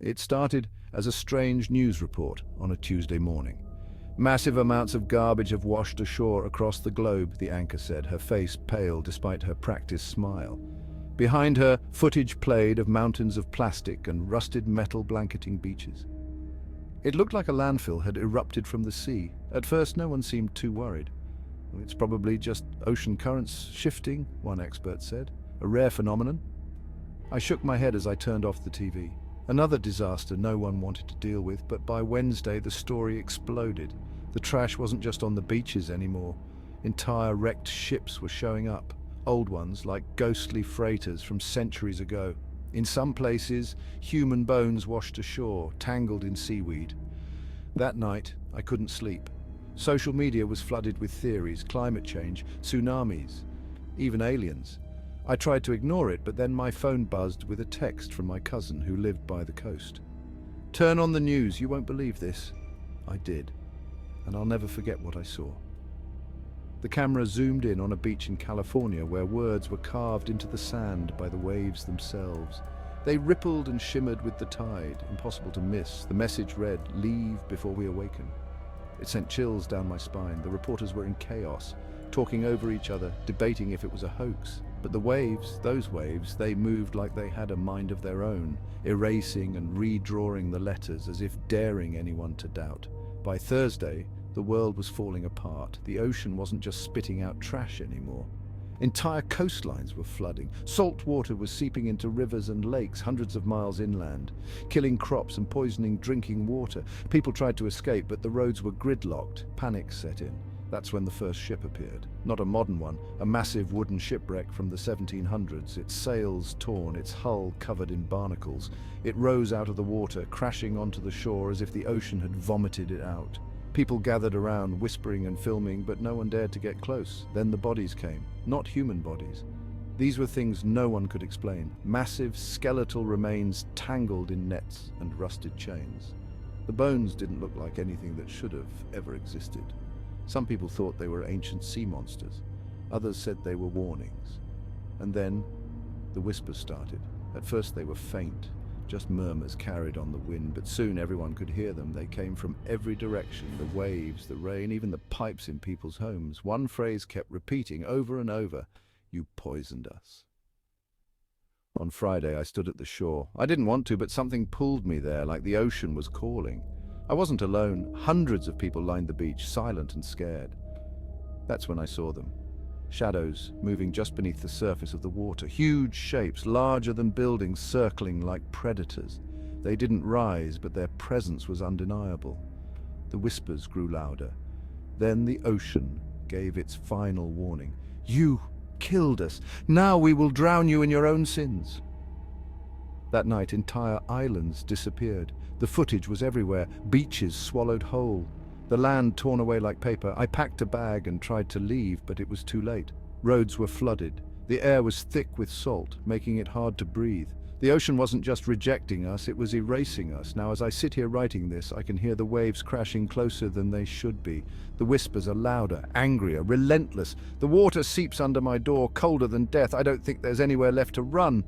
It started as a strange news report on a Tuesday morning. Massive amounts of garbage have washed ashore across the globe, the anchor said, her face pale despite her practiced smile. Behind her, footage played of mountains of plastic and rusted metal blanketing beaches. It looked like a landfill had erupted from the sea. At first, no one seemed too worried. It's probably just ocean currents shifting, one expert said. A rare phenomenon. I shook my head as I turned off the TV. Another disaster no one wanted to deal with, but by Wednesday the story exploded. The trash wasn't just on the beaches anymore. Entire wrecked ships were showing up. Old ones, like ghostly freighters from centuries ago. In some places, human bones washed ashore, tangled in seaweed. That night, I couldn't sleep. Social media was flooded with theories, climate change, tsunamis, even aliens. I tried to ignore it, but then my phone buzzed with a text from my cousin who lived by the coast. "Turn on the news, you won't believe this." I did, and I'll never forget what I saw. The camera zoomed in on a beach in California where words were carved into the sand by the waves themselves. They rippled and shimmered with the tide, impossible to miss. The message read, "Leave before we awaken." It sent chills down my spine. The reporters were in chaos, talking over each other, debating if it was a hoax. But the waves, those waves, they moved like they had a mind of their own, erasing and redrawing the letters as if daring anyone to doubt. By Thursday, the world was falling apart. The ocean wasn't just spitting out trash anymore. Entire coastlines were flooding. Salt water was seeping into rivers and lakes hundreds of miles inland, killing crops and poisoning drinking water. People tried to escape, but the roads were gridlocked. Panic set in. That's when the first ship appeared. Not a modern one, a massive wooden shipwreck from the 1700s, its sails torn, its hull covered in barnacles. It rose out of the water, crashing onto the shore as if the ocean had vomited it out. People gathered around, whispering and filming, but no one dared to get close. Then the bodies came, not human bodies. These were things no one could explain. Massive skeletal remains tangled in nets and rusted chains. The bones didn't look like anything that should have ever existed. Some people thought they were ancient sea monsters. Others said they were warnings. And then the whispers started. At first they were faint, just murmurs carried on the wind, but soon everyone could hear them. They came from every direction, the waves, the rain, even the pipes in people's homes. One phrase kept repeating over and over, "You poisoned us." On Friday, I stood at the shore. I didn't want to, but something pulled me there, like the ocean was calling. I wasn't alone. Hundreds of people lined the beach, silent and scared. That's when I saw them. Shadows moving just beneath the surface of the water. Huge shapes, larger than buildings, circling like predators. They didn't rise, but their presence was undeniable. The whispers grew louder. Then the ocean gave its final warning. "You killed us. Now we will drown you in your own sins." That night, entire islands disappeared. The footage was everywhere. Beaches swallowed whole. The land torn away like paper. I packed a bag and tried to leave, but it was too late. Roads were flooded. The air was thick with salt, making it hard to breathe. The ocean wasn't just rejecting us, it was erasing us. Now, as I sit here writing this, I can hear the waves crashing closer than they should be. The whispers are louder, angrier, relentless. The water seeps under my door, colder than death. I don't think there's anywhere left to run.